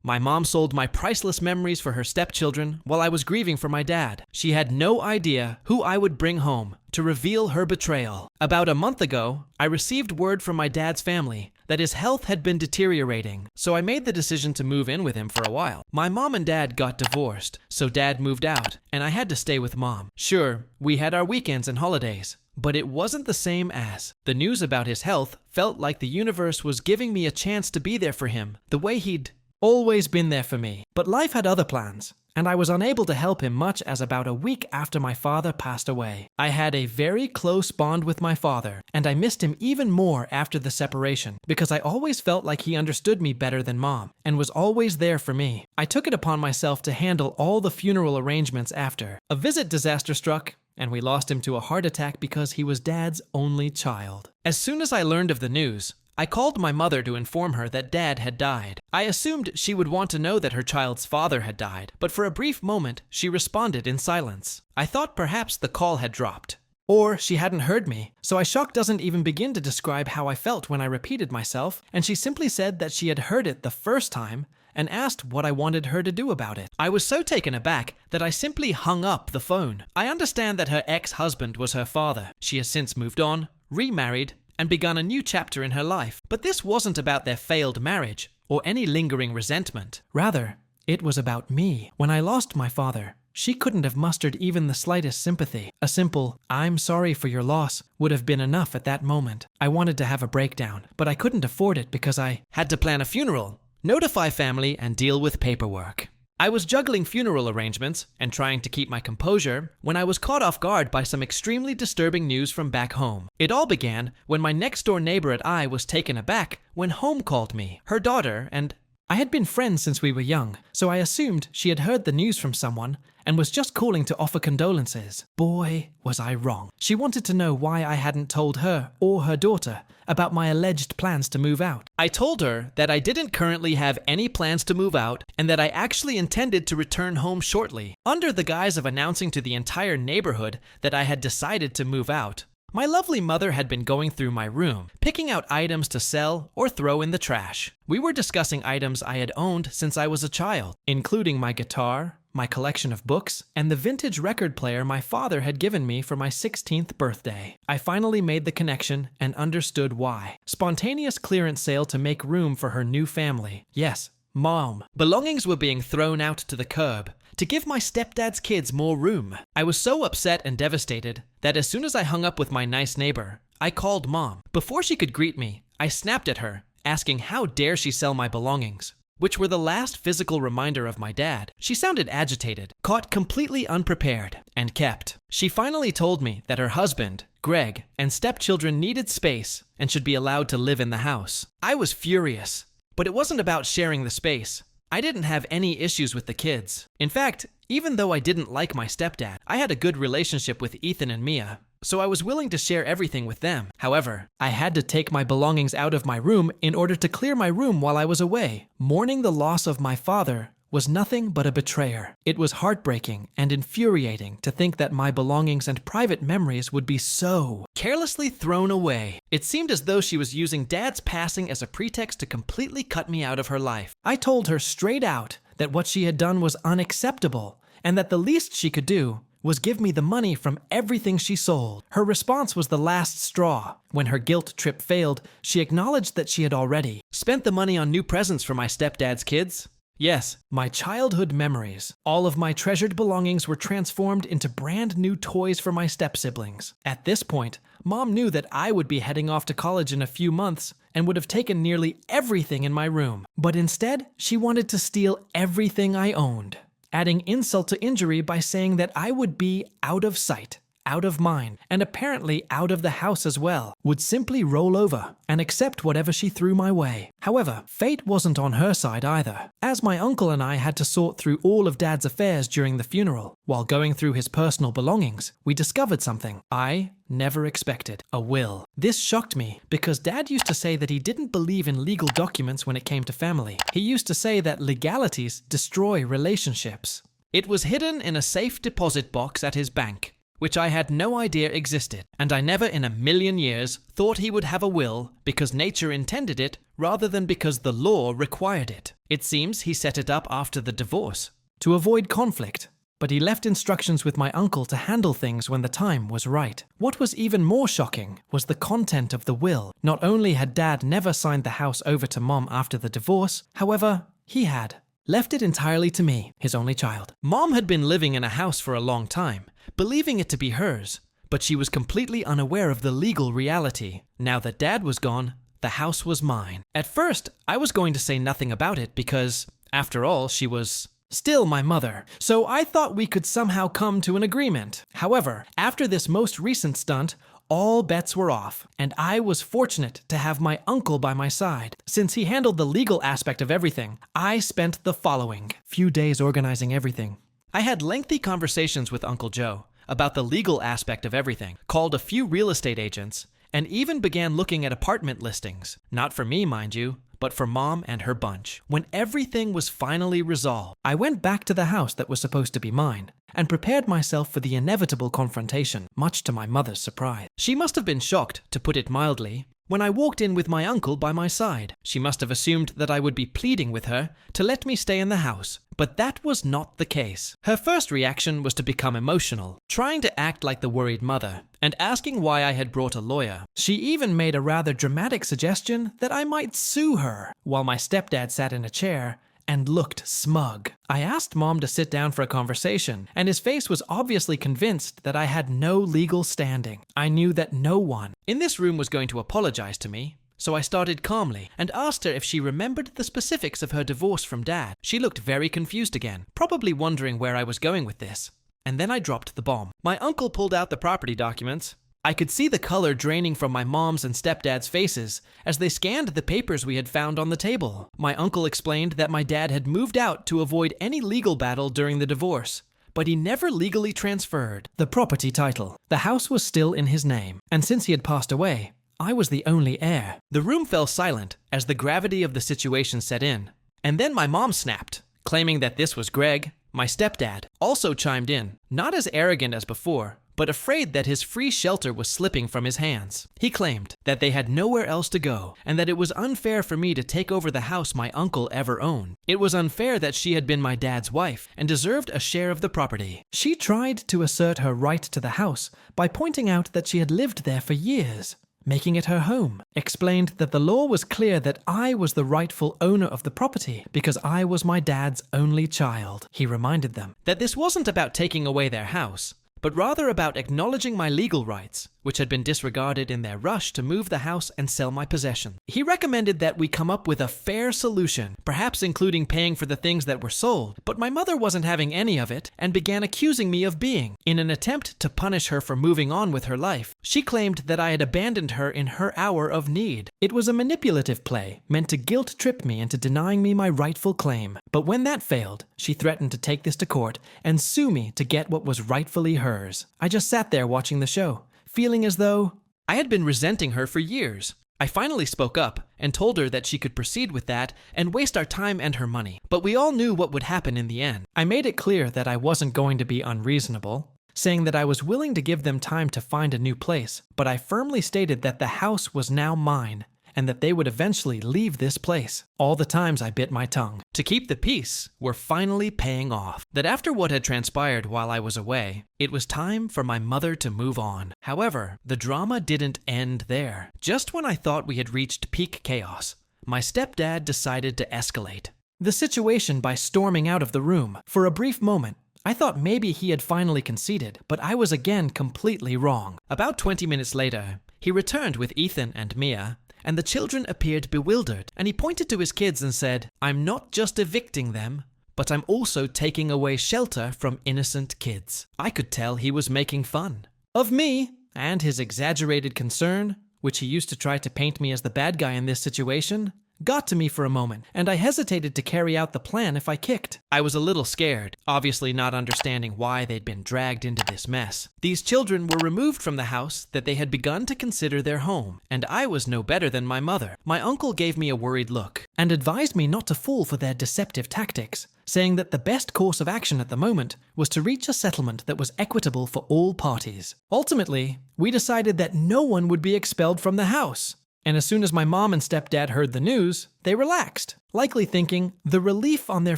My mom sold my priceless memories for her stepchildren while I was grieving for my dad. She had no idea who I would bring home to reveal her betrayal. About a month ago, I received word from my dad's family that his health had been deteriorating, so I made the decision to move in with him for a while. My mom and dad got divorced, so dad moved out, and I had to stay with mom. Sure, we had our weekends and holidays, but it wasn't the same as. The news about his health felt like the universe was giving me a chance to be there for him, the way he'd always been there for me. But life had other plans, and I was unable to help him much as about a week after my father passed away. I had a very close bond with my father, and I missed him even more after the separation, because I always felt like he understood me better than mom, and was always there for me. I took it upon myself to handle all the funeral arrangements after. A visit disaster struck, and we lost him to a heart attack because he was dad's only child. As soon as I learned of the news, I called my mother to inform her that dad had died. I assumed she would want to know that her child's father had died, but for a brief moment, she responded in silence. I thought perhaps the call had dropped, or she hadn't heard me, so I shock doesn't even begin to describe how I felt when I repeated myself, and she simply said that she had heard it the first time and asked what I wanted her to do about it. I was so taken aback that I simply hung up the phone. I understand that her ex-husband was her father. She has since moved on, remarried, and begun a new chapter in her life. But this wasn't about their failed marriage or any lingering resentment. Rather, it was about me. When I lost my father, she couldn't have mustered even the slightest sympathy. A simple, "I'm sorry for your loss," would have been enough at that moment. I wanted to have a breakdown, but I couldn't afford it because I had to plan a funeral, notify family, and deal with paperwork. I was juggling funeral arrangements and trying to keep my composure when I was caught off guard by some extremely disturbing news from back home. It all began when my next-door neighbor and I was taken aback when home called me. Her daughter and I had been friends since we were young, so I assumed she had heard the news from someone and was just calling to offer condolences. Boy, was I wrong. She wanted to know why I hadn't told her or her daughter about my alleged plans to move out. I told her that I didn't currently have any plans to move out and that I actually intended to return home shortly. Under the guise of announcing to the entire neighborhood that I had decided to move out, my lovely mother had been going through my room, picking out items to sell or throw in the trash. We were discussing items I had owned since I was a child, including my guitar, my collection of books, and the vintage record player my father had given me for my 16th birthday. I finally made the connection and understood why. Spontaneous clearance sale to make room for her new family. Yes, Mom. Belongings were being thrown out to the curb to give my stepdad's kids more room. I was so upset and devastated that as soon as I hung up with my nice neighbor, I called Mom. Before she could greet me, I snapped at her, asking how dare she sell my belongings, which were the last physical reminder of my dad. She sounded agitated, caught completely unprepared, and kept. She finally told me that her husband, Greg, and stepchildren needed space and should be allowed to live in the house. I was furious, but it wasn't about sharing the space. I didn't have any issues with the kids. In fact, even though I didn't like my stepdad, I had a good relationship with Ethan and Mia, so I was willing to share everything with them. However, I had to take my belongings out of my room in order to clear my room while I was away. Mourning the loss of my father was nothing but a betrayer. It was heartbreaking and infuriating to think that my belongings and private memories would be so carelessly thrown away. It seemed as though she was using Dad's passing as a pretext to completely cut me out of her life. I told her straight out that what she had done was unacceptable, and that the least she could do was give me the money from everything she sold. Her response was the last straw. When her guilt trip failed, she acknowledged that she had already spent the money on new presents for my stepdad's kids. Yes, my childhood memories. All of my treasured belongings were transformed into brand new toys for my step-siblings. At this point, Mom knew that I would be heading off to college in a few months and would have taken nearly everything in my room. But instead, she wanted to steal everything I owned, adding insult to injury by saying that I would be out of sight, out of mind, and apparently out of the house as well, would simply roll over and accept whatever she threw my way. However, fate wasn't on her side either, as my uncle and I had to sort through all of Dad's affairs during the funeral. While going through his personal belongings, we discovered something I never expected: a will. This shocked me because Dad used to say that he didn't believe in legal documents when it came to family. He used to say that legalities destroy relationships. It was hidden in a safe deposit box at his bank, which I had no idea existed, and I never in a million years thought he would have a will because nature intended it rather than because the law required it. It seems he set it up after the divorce, to avoid conflict, but he left instructions with my uncle to handle things when the time was right. What was even more shocking was the content of the will. Not only had Dad never signed the house over to Mom after the divorce, however, he had left it entirely to me, his only child. Mom had been living in a house for a long time, believing it to be hers, but she was completely unaware of the legal reality. Now that Dad was gone, the house was mine. At first, I was going to say nothing about it because, after all, she was still my mother, so I thought we could somehow come to an agreement. However, after this most recent stunt, all bets were off, and I was fortunate to have my uncle by my side. Since he handled the legal aspect of everything, I spent the following few days organizing everything. I had lengthy conversations with Uncle Joe about the legal aspect of everything, called a few real estate agents, and even began looking at apartment listings. Not for me, mind you, but for Mom and her bunch. When everything was finally resolved, I went back to the house that was supposed to be mine and prepared myself for the inevitable confrontation, much to my mother's surprise. She must have been shocked, to put it mildly, when I walked in with my uncle by my side. She must have assumed that I would be pleading with her to let me stay in the house, but that was not the case. Her first reaction was to become emotional, trying to act like the worried mother, and asking why I had brought a lawyer. She even made a rather dramatic suggestion that I might sue her, while my stepdad sat in a chair and looked smug. I asked Mom to sit down for a conversation, and his face was obviously convinced that I had no legal standing. I knew that no one in this room was going to apologize to me, so I started calmly and asked her if she remembered the specifics of her divorce from Dad. She looked very confused again, probably wondering where I was going with this. And then I dropped the bomb. My uncle pulled out the property documents. I could see the color draining from my mom's and stepdad's faces as they scanned the papers we had found on the table. My uncle explained that my dad had moved out to avoid any legal battle during the divorce, but he never legally transferred the property title. The house was still in his name, and since he had passed away, I was the only heir. The room fell silent as the gravity of the situation set in, and then my mom snapped, claiming that this was Greg. My stepdad also chimed in, not as arrogant as before, but afraid that his free shelter was slipping from his hands. He claimed that they had nowhere else to go, and that it was unfair for me to take over the house my uncle ever owned. It was unfair that she had been my dad's wife and deserved a share of the property. She tried to assert her right to the house by pointing out that she had lived there for years, making it her home, explained that the law was clear that I was the rightful owner of the property because I was my dad's only child. He reminded them that this wasn't about taking away their house, but rather about acknowledging my legal rights, which had been disregarded in their rush to move the house and sell my possession. He recommended that we come up with a fair solution, perhaps including paying for the things that were sold, but my mother wasn't having any of it and began accusing me of being. In an attempt to punish her for moving on with her life, she claimed that I had abandoned her in her hour of need. It was a manipulative play meant to guilt-trip me into denying me my rightful claim. But when that failed, she threatened to take this to court and sue me to get what was rightfully hers. I just sat there watching the show, feeling as though I had been resenting her for years. I finally spoke up and told her that she could proceed with that and waste our time and her money. But we all knew what would happen in the end. I made it clear that I wasn't going to be unreasonable, saying that I was willing to give them time to find a new place, but I firmly stated that the house was now mine and that they would eventually leave this place. All the times I bit my tongue to keep the peace were finally paying off. That after what had transpired while I was away, it was time for my mother to move on. However, the drama didn't end there. Just when I thought we had reached peak chaos, my stepdad decided to escalate the situation by storming out of the room. For a brief moment, I thought maybe he had finally conceded, but I was again completely wrong. About 20 minutes later, he returned with Ethan and Mia, and the children appeared bewildered, and he pointed to his kids and said, "I'm not just evicting them, but I'm also taking away shelter from innocent kids." I could tell he was making fun of me, and his exaggerated concern, which he used to try to paint me as the bad guy in this situation, got to me for a moment, and I hesitated to carry out the plan if I kicked. I was a little scared, obviously not understanding why they'd been dragged into this mess. These children were removed from the house that they had begun to consider their home, and I was no better than my mother. My uncle gave me a worried look and advised me not to fall for their deceptive tactics, saying that the best course of action at the moment was to reach a settlement that was equitable for all parties. Ultimately, we decided that no one would be expelled from the house, And as soon as my mom and stepdad heard the news, they relaxed, likely thinking the relief on their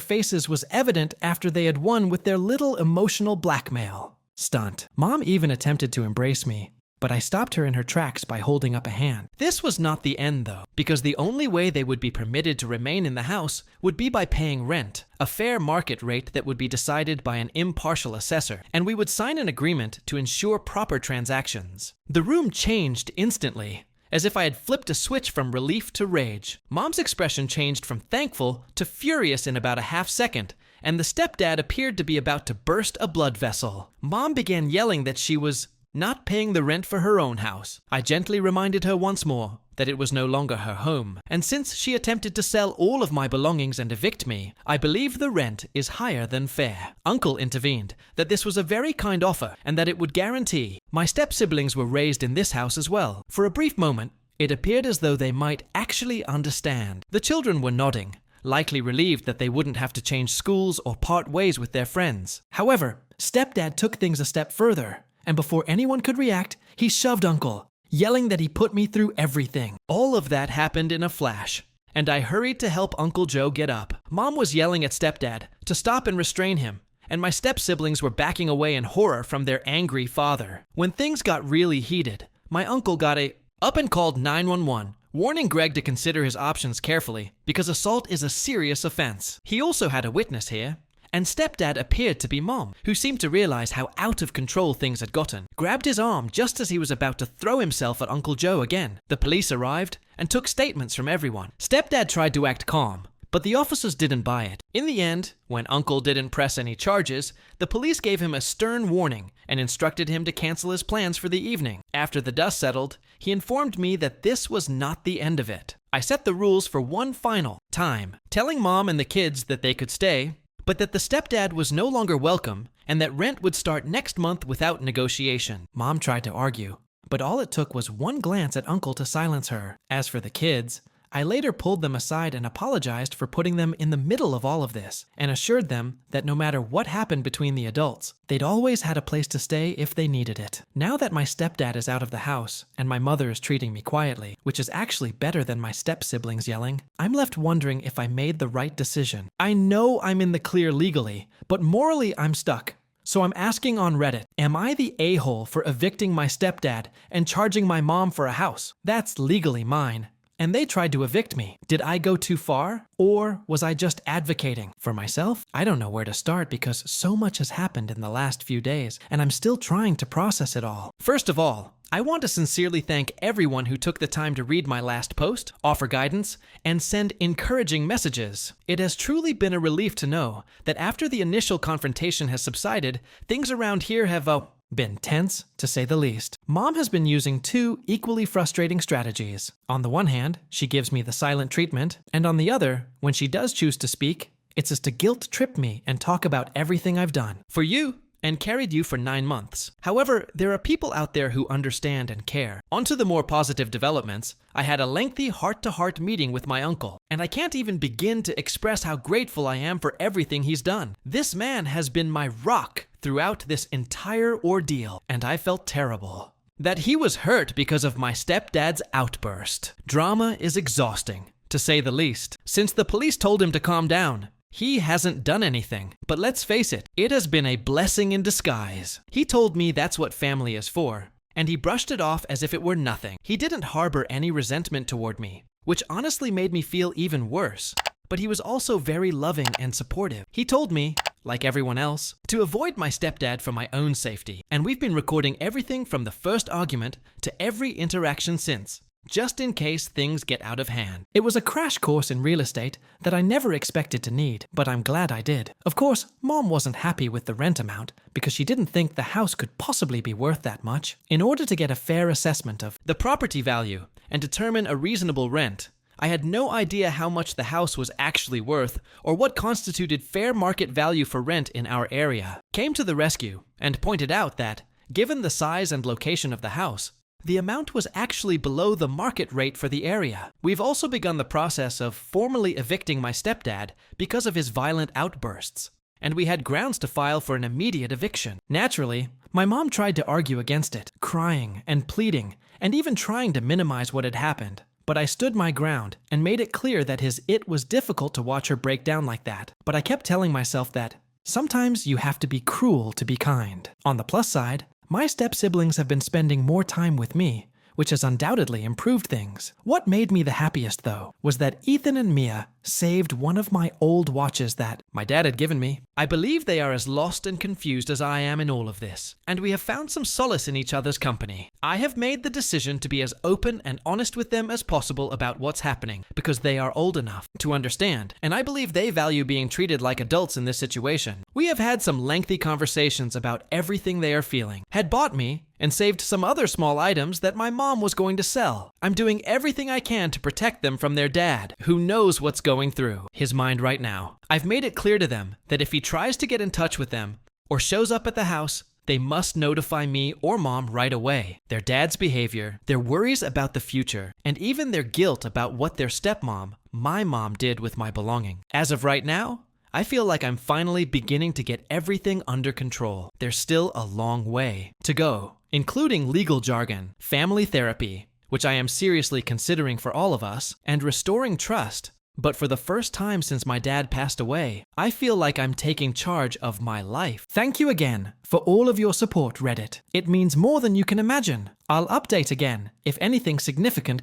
faces was evident after they had won with their little emotional blackmail stunt. Mom even attempted to embrace me, but I stopped her in her tracks by holding up a hand. This was not the end though, because the only way they would be permitted to remain in the house would be by paying rent, a fair market rate that would be decided by an impartial assessor, and we would sign an agreement to ensure proper transactions. The room changed instantly, as if I had flipped a switch from relief to rage. Mom's expression changed from thankful to furious in about a half second, and the stepdad appeared to be about to burst a blood vessel. Mom began yelling that she was not paying the rent for her own house. I gently reminded her once more that it was no longer her home, and since she attempted to sell all of my belongings and evict me, I believe the rent is higher than fair. Uncle intervened that this was a very kind offer and that it would guarantee. My step-siblings were raised in this house as well. For a brief moment, it appeared as though they might actually understand. The children were nodding, likely relieved that they wouldn't have to change schools or part ways with their friends. However, stepdad took things a step further, and before anyone could react, he shoved Uncle, yelling that he put me through everything. All of that happened in a flash, and I hurried to help Uncle Joe get up. Mom was yelling at stepdad to stop and restrain him, and my step-siblings were backing away in horror from their angry father. When things got really heated, my uncle got up and called 911, warning Greg to consider his options carefully because assault is a serious offense. He also had a witness here, and stepdad appeared to be Mom, who seemed to realize how out of control things had gotten, grabbed his arm just as he was about to throw himself at Uncle Joe again. The police arrived and took statements from everyone. Stepdad tried to act calm, but the officers didn't buy it. In the end, when Uncle didn't press any charges, the police gave him a stern warning and instructed him to cancel his plans for the evening. After the dust settled, he informed me that this was not the end of it. I set the rules for one final time, telling Mom and the kids that they could stay, but that the stepdad was no longer welcome and that rent would start next month without negotiation. Mom tried to argue, but all it took was one glance at Uncle to silence her. As for the kids, I later pulled them aside and apologized for putting them in the middle of all of this, and assured them that no matter what happened between the adults, they'd always had a place to stay if they needed it. Now that my stepdad is out of the house, and my mother is treating me quietly, which is actually better than my step-siblings yelling, I'm left wondering if I made the right decision. I know I'm in the clear legally, but morally I'm stuck. So I'm asking on Reddit, am I the a-hole for evicting my stepdad and charging my mom for a house? That's legally mine. And they tried to evict me. Did I go too far? Or was I just advocating for myself? I don't know where to start because so much has happened in the last few days, and I'm still trying to process it all. First of all, I want to sincerely thank everyone who took the time to read my last post, offer guidance, and send encouraging messages. It has truly been a relief to know that after the initial confrontation has subsided, things around here have been tense, to say the least. Mom has been using two equally frustrating strategies. On the one hand, she gives me the silent treatment, and on the other, when she does choose to speak, it's as to guilt trip me and talk about everything I've done for you and carried you for 9 months. However, there are people out there who understand and care. On to the more positive developments, I had a lengthy heart-to-heart meeting with my uncle, and I can't even begin to express how grateful I am for everything he's done. This man has been my rock throughout this entire ordeal, and I felt terrible that he was hurt because of my stepdad's outburst. Drama is exhausting, to say the least. Since the police told him to calm down, he hasn't done anything. But let's face it, it has been a blessing in disguise. He told me that's what family is for, and he brushed it off as if it were nothing. He didn't harbor any resentment toward me, which honestly made me feel even worse. But he was also very loving and supportive. He told me, like everyone else, to avoid my stepdad for my own safety. And we've been recording everything from the first argument to every interaction since, just in case things get out of hand. It was a crash course in real estate that I never expected to need, but I'm glad I did. Of course, Mom wasn't happy with the rent amount because she didn't think the house could possibly be worth that much. In order to get a fair assessment of the property value and determine a reasonable rent, I had no idea how much the house was actually worth or what constituted fair market value for rent in our area. Came to the rescue and pointed out that, given the size and location of the house, the amount was actually below the market rate for the area. We've also begun the process of formally evicting my stepdad because of his violent outbursts, and we had grounds to file for an immediate eviction. Naturally, my mom tried to argue against it, crying and pleading, and even trying to minimize what had happened. but I stood my ground and made it clear that it was difficult to watch her break down like that. But I kept telling myself that sometimes you have to be cruel to be kind. On the plus side, my step-siblings have been spending more time with me, which has undoubtedly improved things. What made me the happiest, though, was that Ethan and Mia saved one of my old watches that my dad had given me. I believe they are as lost and confused as I am in all of this, and we have found some solace in each other's company. I have made the decision to be as open and honest with them as possible about what's happening, because they are old enough to understand, and I believe they value being treated like adults in this situation. We have had some lengthy conversations about everything they are feeling, had bought me, and saved some other small items that my mom was going to sell. I'm doing everything I can to protect them from their dad, who knows what's going through his mind right now. I've made it clear to them that if he tries to get in touch with them or shows up at the house, they must notify me or mom right away. Their dad's behavior, their worries about the future, and even their guilt about what their stepmom, my mom, did with my belonging. As of right now, I feel like I'm finally beginning to get everything under control. There's still a long way to go, including legal jargon, family therapy, which I am seriously considering for all of us, and restoring trust. But for the first time since my dad passed away, I feel like I'm taking charge of my life. Thank you again for all of your support, Reddit. It means more than you can imagine. I'll update again if anything significant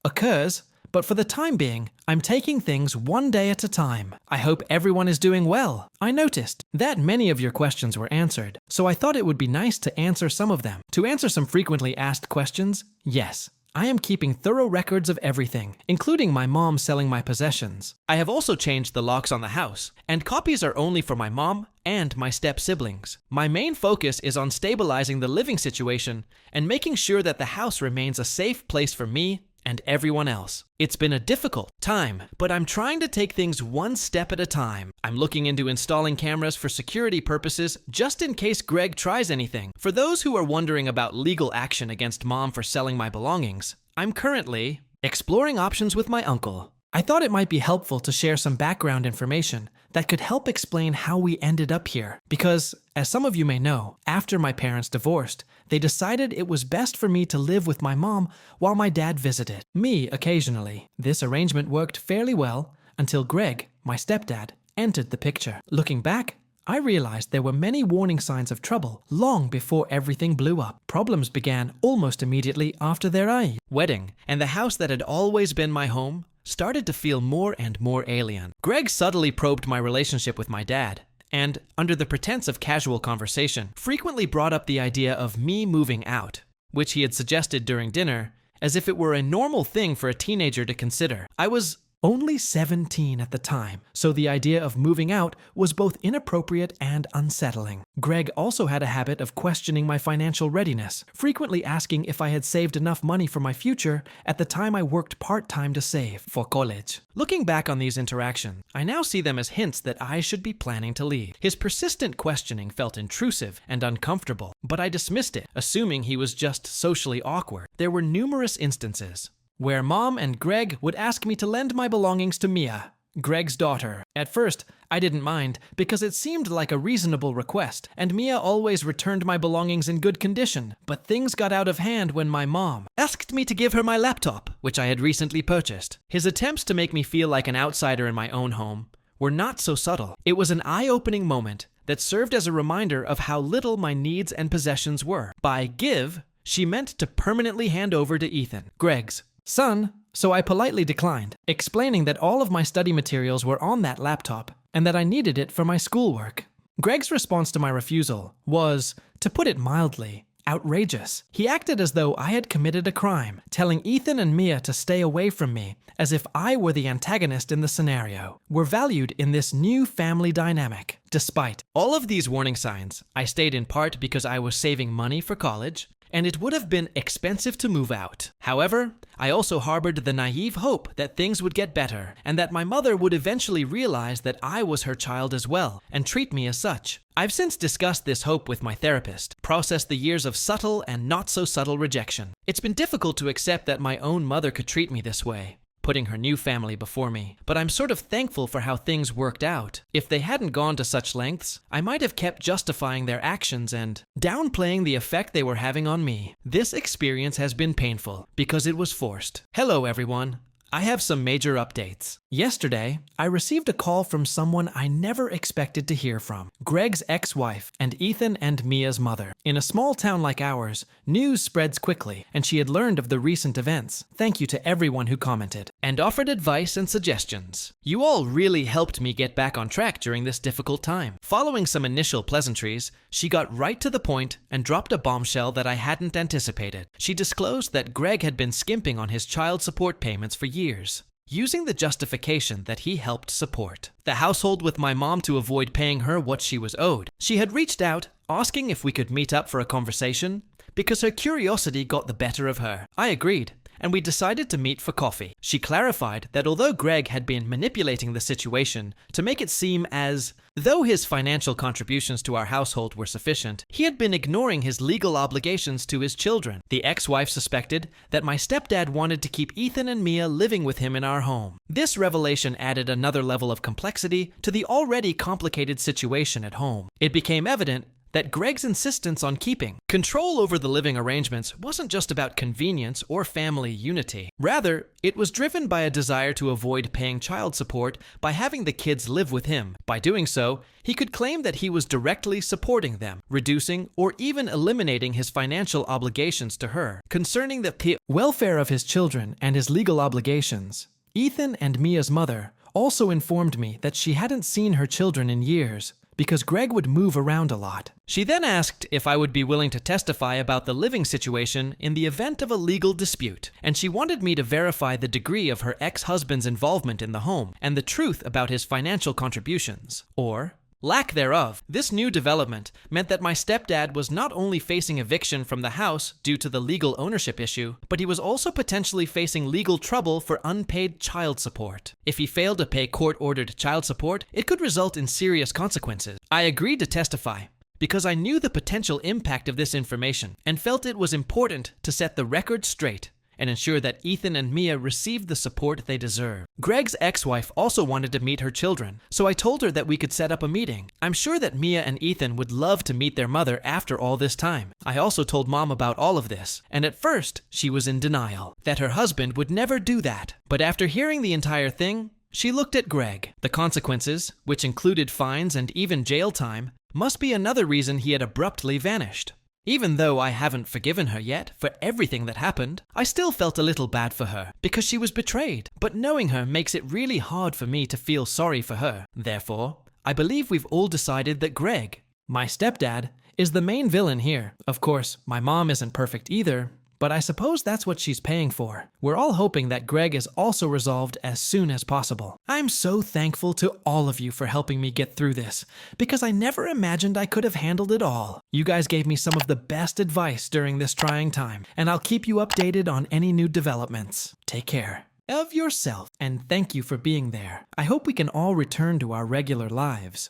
occurs, but for the time being, I'm taking things one day at a time. I hope everyone is doing well. I noticed that many of your questions were answered, so I thought it would be nice to answer some of them. To answer some frequently asked questions, yes, I am keeping thorough records of everything, including my mom selling my possessions. I have also changed the locks on the house, and copies are only for my mom and my step-siblings. My main focus is on stabilizing the living situation and making sure that the house remains a safe place for me and everyone else. It's been a difficult time, but I'm trying to take things one step at a time. I'm looking into installing cameras for security purposes just in case Greg tries anything. For those who are wondering about legal action against mom for selling my belongings, I'm currently exploring options with my uncle. I thought it might be helpful to share some background information that could help explain how we ended up here. Because, as some of you may know, after my parents divorced, they decided it was best for me to live with my mom while my dad visited me occasionally. This arrangement worked fairly well until Greg, my stepdad, entered the picture. Looking back, I realized there were many warning signs of trouble long before everything blew up. Problems began almost immediately after their wedding, and the house that had always been my home started to feel more and more alien. Greg subtly probed my relationship with my dad, and, under the pretense of casual conversation, frequently brought up the idea of me moving out, which he had suggested during dinner, as if it were a normal thing for a teenager to consider. I was only 17 at the time, so the idea of moving out was both inappropriate and unsettling. Greg also had a habit of questioning my financial readiness, frequently asking if I had saved enough money for my future at the time I worked part-time to save for college. Looking back on these interactions, I now see them as hints that I should be planning to leave. His persistent questioning felt intrusive and uncomfortable, but I dismissed it, assuming he was just socially awkward. There were numerous instances where mom and Greg would ask me to lend my belongings to Mia, Greg's daughter. At first, I didn't mind because it seemed like a reasonable request, and Mia always returned my belongings in good condition. But things got out of hand when my mom asked me to give her my laptop, which I had recently purchased. His attempts to make me feel like an outsider in my own home were not so subtle. It was an eye-opening moment that served as a reminder of how little my needs and possessions were. By give, she meant to permanently hand over to Ethan, Greg's son, so I politely declined, explaining that all of my study materials were on that laptop and that I needed it for my schoolwork. Greg's response to my refusal was, to put it mildly, outrageous. He acted as though I had committed a crime, telling Ethan and Mia to stay away from me, as if I were the antagonist in the scenario. We're valued in this new family dynamic. Despite all of these warning signs, I stayed in part because I was saving money for college, and it would have been expensive to move out. However, I also harbored the naive hope that things would get better, and that my mother would eventually realize that I was her child as well, and treat me as such. I've since discussed this hope with my therapist, processed the years of subtle and not so subtle rejection. It's been difficult to accept that my own mother could treat me this way, putting her new family before me. But I'm sort of thankful for how things worked out. If they hadn't gone to such lengths, I might have kept justifying their actions and downplaying the effect they were having on me. This experience has been painful because it was forced. Hello, everyone. I have some major updates. Yesterday, I received a call from someone I never expected to hear from. Greg's ex-wife and Ethan and Mia's mother. In a small town like ours, news spreads quickly, and she had learned of the recent events. Thank you to everyone who commented and offered advice and suggestions. You all really helped me get back on track during this difficult time. Following some initial pleasantries, she got right to the point and dropped a bombshell that I hadn't anticipated. She disclosed that Greg had been skimping on his child support payments for years, using the justification that he helped support the household with my mom to avoid paying her what she was owed. She had reached out, asking if we could meet up for a conversation, because her curiosity got the better of her. I agreed, and we decided to meet for coffee. She clarified that although Greg had been manipulating the situation to make it seem as though his financial contributions to our household were sufficient, he had been ignoring his legal obligations to his children. The ex-wife suspected that my stepdad wanted to keep Ethan and Mia living with him in our home. This revelation added another level of complexity to the already complicated situation at home. It became evident that Greg's insistence on keeping control over the living arrangements wasn't just about convenience or family unity. Rather, it was driven by a desire to avoid paying child support by having the kids live with him. By doing so, he could claim that he was directly supporting them, reducing or even eliminating his financial obligations to her. Concerning the welfare of his children and his legal obligations, Ethan and Mia's mother also informed me that she hadn't seen her children in years, because Greg would move around a lot. She then asked if I would be willing to testify about the living situation in the event of a legal dispute, and she wanted me to verify the degree of her ex-husband's involvement in the home and the truth about his financial contributions, or lack thereof. This new development meant that my stepdad was not only facing eviction from the house due to the legal ownership issue, but he was also potentially facing legal trouble for unpaid child support. If he failed to pay court-ordered child support, it could result in serious consequences. I agreed to testify because I knew the potential impact of this information and felt it was important to set the record straight and ensure that Ethan and Mia received the support they deserve. Greg's ex-wife also wanted to meet her children, so I told her that we could set up a meeting. I'm sure that Mia and Ethan would love to meet their mother after all this time. I also told Mom about all of this, and at first, she was in denial that her husband would never do that. But after hearing the entire thing, she looked at Greg. The consequences, which included fines and even jail time, must be another reason he had abruptly vanished. Even though I haven't forgiven her yet for everything that happened, I still felt a little bad for her because she was betrayed. But knowing her makes it really hard for me to feel sorry for her. Therefore, I believe we've all decided that Greg, my stepdad, is the main villain here. Of course, my mom isn't perfect either, but I suppose that's what she's paying for. We're all hoping that Greg is also resolved as soon as possible. I'm so thankful to all of you for helping me get through this, because I never imagined I could have handled it all. You guys gave me some of the best advice during this trying time, and I'll keep you updated on any new developments. Take care of yourself, and thank you for being there. I hope we can all return to our regular lives.